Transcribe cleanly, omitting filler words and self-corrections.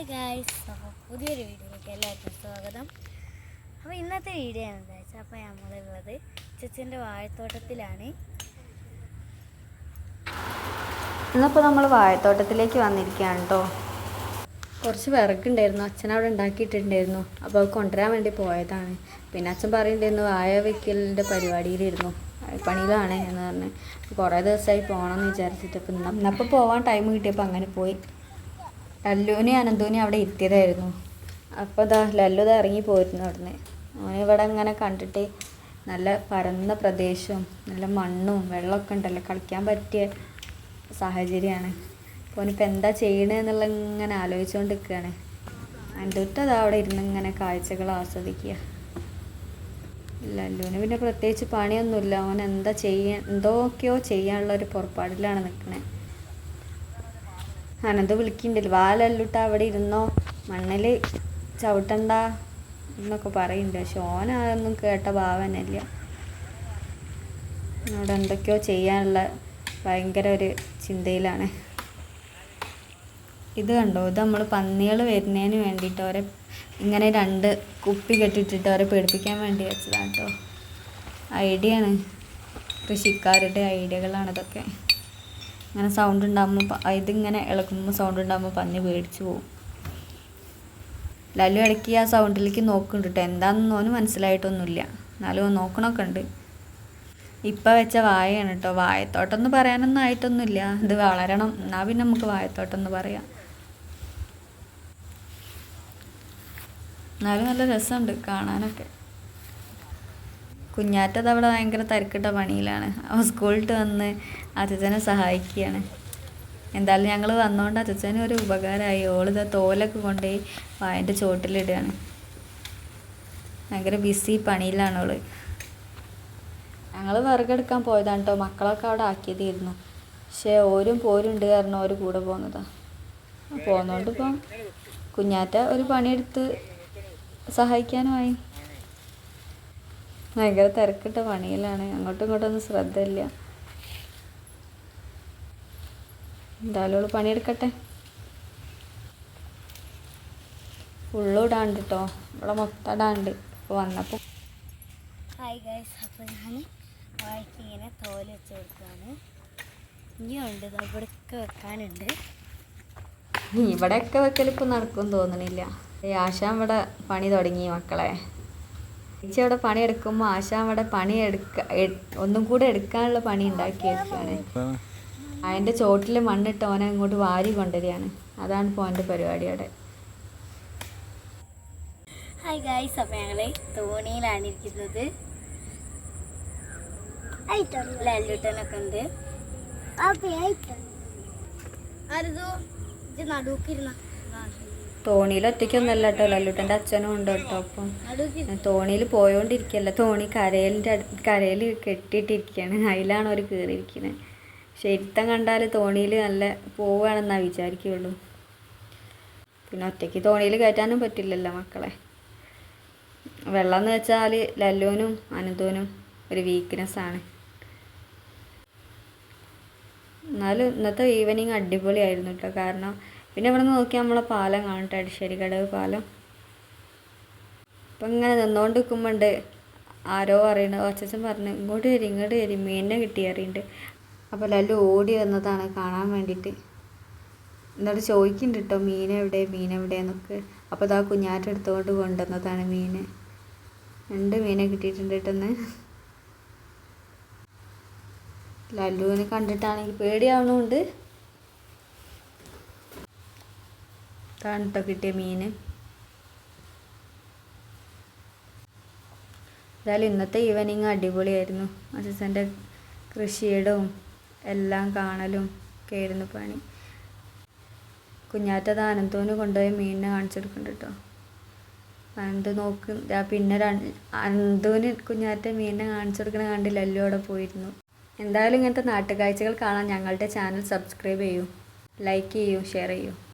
Hi guys, അപ്പോൾ പുതിയൊരു വീഡിയോയിലേക്ക് എല്ലാവർക്കും സ്വാഗതം. അപ്പോൾ ഇന്നത്തെ വീഡിയോ എന്താ വെച്ചാൽ, അപ്പോൾ നമ്മളുള്ളത് ചേച്ചൻ്റെ വാഴത്തോട്ടത്തിലാണ്. ഇന്നിപ്പോൾ നമ്മൾ വാഴത്തോട്ടത്തിലേക്ക് വന്നിരിക്കുകയാണ് കേട്ടോ. കുറച്ച് വിറകുണ്ടായിരുന്നു, അച്ഛനവിടെ ഉണ്ടാക്കിയിട്ടുണ്ടായിരുന്നു. അപ്പോൾ അത് കൊണ്ടുവരാൻ വേണ്ടി പോയതാണ്. പിന്നെ അച്ഛൻ പറയുന്നുണ്ടായിരുന്നു വാഴ വെക്കലിൻ്റെ പരിപാടിയിലിരുന്നു, പണിയിലാണ് എന്ന് പറഞ്ഞ്. കുറേ ദിവസമായി പോകണമെന്ന് വിചാരിച്ചിട്ട് അപ്പോൾ ഇന്നപ്പോൾ പോകാൻ ടൈം കിട്ടിയപ്പോൾ അങ്ങനെ പോയി. ലല്ലുവിനെ അനന്തൂനെ അവിടെ എത്തിയതായിരുന്നു. അപ്പോൾ ലല്ലു ഇറങ്ങി പോയിരുന്നു അവിടുന്ന്. ഇവിടെ ഇങ്ങനെ കണ്ടിട്ട് നല്ല പരന്ന പ്രദേശവും നല്ല മണ്ണും വെള്ളമൊക്കെ ഉണ്ടല്ലോ, കളിക്കാൻ പറ്റിയ സാഹചര്യമാണ്. അപ്പോൾ അവനിപ്പോൾ എന്താ ചെയ്യണമെന്നുള്ള ഇങ്ങനെ ആലോചിച്ചുകൊണ്ട് നിൽക്കുകയാണ്. അനന്തൂട്ട് അവിടെ ഇരുന്ന് ഇങ്ങനെ കാഴ്ചകൾ ആസ്വദിക്കുക. ലല്ലുവിന് പിന്നെ പ്രത്യേകിച്ച് പണിയൊന്നുമില്ല. അവൻ എന്തൊക്കെയോ ചെയ്യാനുള്ളൊരു പുറപ്പാടിലാണ് നിൽക്കുന്നത്. അനന്ത് വിളിക്കുന്നുണ്ടല്ലോ, വാലല്ലുട്ട അവിടെ ഇരുന്നോ, മണ്ണിൽ ചവിട്ടണ്ട എന്നൊക്കെ പറയുന്നുണ്ട്. പക്ഷെ ഓനതൊന്നും കേട്ട ഭാവനല്ല. അവിടെ എന്തൊക്കെയോ ചെയ്യാനുള്ള ഭയങ്കര ഒരു ചിന്തയിലാണ്. ഇത് കണ്ടോ, ഇത് നമ്മൾ പന്നികൾ വരുന്നതിന് വേണ്ടിയിട്ട് അവരെ ഇങ്ങനെ 2 കുപ്പി കെട്ടിട്ടിട്ട് അവരെ പേടിപ്പിക്കാൻ വേണ്ടി വെച്ചതാണ് കേട്ടോ. ഐഡിയ ആണ്, കൃഷിക്കാരുടെ ഐഡിയകളാണ് ഇതൊക്കെ. ഇങ്ങനെ സൗണ്ട് ഉണ്ടാകുമ്പോൾ, ഇതിങ്ങനെ ഇളക്കുമ്പോൾ സൗണ്ട് ഉണ്ടാകുമ്പോൾ പന്നി പേടിച്ചു പോകും. ലല്ലു ഇടയ്ക്ക് ആ സൗണ്ടിലേക്ക് നോക്കുന്നുണ്ട് കേട്ടോ. എന്താണെന്ന് ഓന് മനസ്സിലായിട്ടൊന്നുമില്ല, എന്നാലും നോക്കണമൊക്കെ ഉണ്ട്. ഇപ്പം വെച്ച വാഴയാണ് കേട്ടോ. വാഴത്തോട്ടം എന്ന് പറയാനൊന്നും ആയിട്ടൊന്നുമില്ല, ഇത് വളരണം, എന്നാൽ പിന്നെ നമുക്ക് വാഴത്തോട്ടം എന്ന് പറയാം. എന്നാലും നല്ല രസമുണ്ട് കാണാനൊക്കെ. കുഞ്ഞാറ്റത് അവിടെ ഭയങ്കര തിരക്കിട്ട പണിയിലാണ്. അവൻ സ്കൂളിട്ട് വന്ന് അച്ഛനെ സഹായിക്കുകയാണ്. എന്തായാലും ഞങ്ങൾ വന്നതുകൊണ്ട് അച്ഛന് ഒരു ഉപകാരമായി. ഓളിത് തോലൊക്കെ കൊണ്ടുപോയി വായൻ്റെ ചോട്ടിലിടുകയാണ്. ഭയങ്കര ബിസി പണിയിലാണ് ഓള്. ഞങ്ങൾ വിറകെടുക്കാൻ പോയതാണ് കേട്ടോ. മക്കളൊക്കെ അവിടെ ആക്കിയതായിരുന്നു. പക്ഷേ ഓരും പോരുണ്ട് കാരണം ഓര് കൂടെ പോകുന്നതാണ്. പോകുന്നതുകൊണ്ട് ഇപ്പം കുഞ്ഞാറ്റ ഒരു പണിയെടുത്ത് സഹായിക്കാനുമായി. ഭയങ്കര തിരക്കിട്ട പണിയിലാണ്, അങ്ങോട്ടും ഇങ്ങോട്ടൊന്നും ശ്രദ്ധയില്ല. എന്തായാലും അവൾ പണിയെടുക്കട്ടെ. ഫുള്ളും ഇടാണ്ട് കേട്ടോ, ഇവിടെ മൊത്തം ഇടാണ്ട്. ഇപ്പോൾ വന്നപ്പോൾ ഹായ് ഗായ്സ്, അപ്പോൾ ഞാൻ വാഴയ്ക്ക് ഇങ്ങനെ തോല് വെച്ച് കൊടുക്കുകയാണ്. ഇനിയുണ്ട്, ഇവിടെയൊക്കെ വെക്കാനുണ്ട്. ഇവിടെയൊക്കെ വെക്കലിപ്പോൾ നടക്കുമെന്ന് തോന്നണില്ല. ആശാൻ ഇവിടെ പണി തുടങ്ങി മക്കളെ. ചേച്ചി അവിടെ പണിയെടുക്കുമ്പോൾ ആശാൻ അവിടെ ഒന്നും കൂടെ എടുക്കാനുള്ള പണി ഉണ്ടാക്കി വെക്കുകയാണ്. അതിൻ്റെ ചോട്ടിൽ മണ്ണിട്ട് ഓനെ ഇങ്ങോട്ട് വാരി കൊണ്ടുവരികയാണ്. അതാണ് ഇപ്പോൾ അവൻ്റെ പരിപാടി അവിടെ. ഹായ് ഗായ്സ്, അപ്പോൾ ഞങ്ങൾ തോണിയിലാണ് ഇരിക്കുന്നത്. ലല്ലുട്ടനൊക്കെ ഉണ്ട്. നടുക്കിരുന്ന തോണിയിൽ ഒറ്റയ്ക്കൊന്നല്ല കേട്ടോ, ലല്ലുട്ടൻ്റെ അച്ഛനും ഉണ്ട് കേട്ടോ. അപ്പം തോണിയിൽ പോയോണ്ടിരിക്കുകയല്ല, തോണി കരയിൽ കെട്ടിയിട്ടിരിക്കുകയാണ്. അതിലാണ് അവർ കയറിയിരിക്കുന്നത്. പക്ഷെ ഇരുത്തം കണ്ടാൽ തോണിയിൽ നല്ല പോവുകയാണെന്നാണ് വിചാരിക്കുകയുള്ളൂ. പിന്നെ ഒറ്റയ്ക്ക് തോണിയിൽ കയറ്റാനും പറ്റില്ലല്ലോ മക്കളെ. വെള്ളം എന്ന് വെച്ചാൽ ലല്ലുവിനും അനന്തൂനും ഒരു വീക്ക്നെസ്സാണ്. എന്നാലും ഇന്നത്തെ ഈവനിങ് അടിപൊളിയായിരുന്നു കേട്ടോ. കാരണം പിന്നെ ഇവിടെ നിന്ന് നോക്കിയാൽ നമ്മളെ പാലം കാണട്ടെ, അടിശ്ശേരിക്കടവ് പാലം. അപ്പം ഇങ്ങനെ നിന്നുകൊണ്ട് നിൽക്കുമ്പോണ്ട് ആരോ അറിയണത്, അച്ഛൻ പറഞ്ഞു ഇങ്ങോട്ട് വരി മീനിനെ കിട്ടി അറിയുന്നുണ്ട്. അപ്പോൾ ലല്ലു ഓടി വന്നതാണ് കാണാൻ വേണ്ടിയിട്ട്. എന്നിട്ട് ചോദിക്കുന്നുണ്ട് കേട്ടോ മീനെവിടെ എന്നൊക്കെ. അപ്പോൾ ഇതാ കുഞ്ഞാറ്റ എടുത്തുകൊണ്ട് കൊണ്ടുവന്നതാണ് മീൻ. 2 മീനെ കിട്ടിയിട്ടുണ്ട് കേട്ടെന്ന്. ലല്ലുവിനെ കണ്ടിട്ടാണെങ്കിൽ പേടിയാവണമുണ്ട്. ഇതാണ് കേട്ടോ കിട്ടിയ മീൻ. എന്തായാലും ഇന്നത്തെ ഈവനിങ് അടിപൊളിയായിരുന്നു. അച്ഛൻ്റെ കൃഷിയിടവും എല്ലാം കാണലും ഒക്കെ ആയിരുന്നു പണി. കുഞ്ഞാറ്റത് അനന്തോന് കൊണ്ടുപോയി മീനിനെ കാണിച്ചെടുക്കുന്നുണ്ട് കേട്ടോ. അനന്ത് നോക്കും. പിന്നെ അനന്തോന് കുഞ്ഞാറ്റ മീനിനെ കാണിച്ചെടുക്കണ കണ്ട് ലല്ലു അവിടെ പോയിരുന്നു. എന്തായാലും ഇങ്ങനത്തെ നാട്ടുകാഴ്ചകൾ കാണാൻ ഞങ്ങളുടെ ചാനൽ സബ്സ്ക്രൈബ് ചെയ്യൂ, ലൈക്ക് ചെയ്യൂ, ഷെയർ ചെയ്യൂ.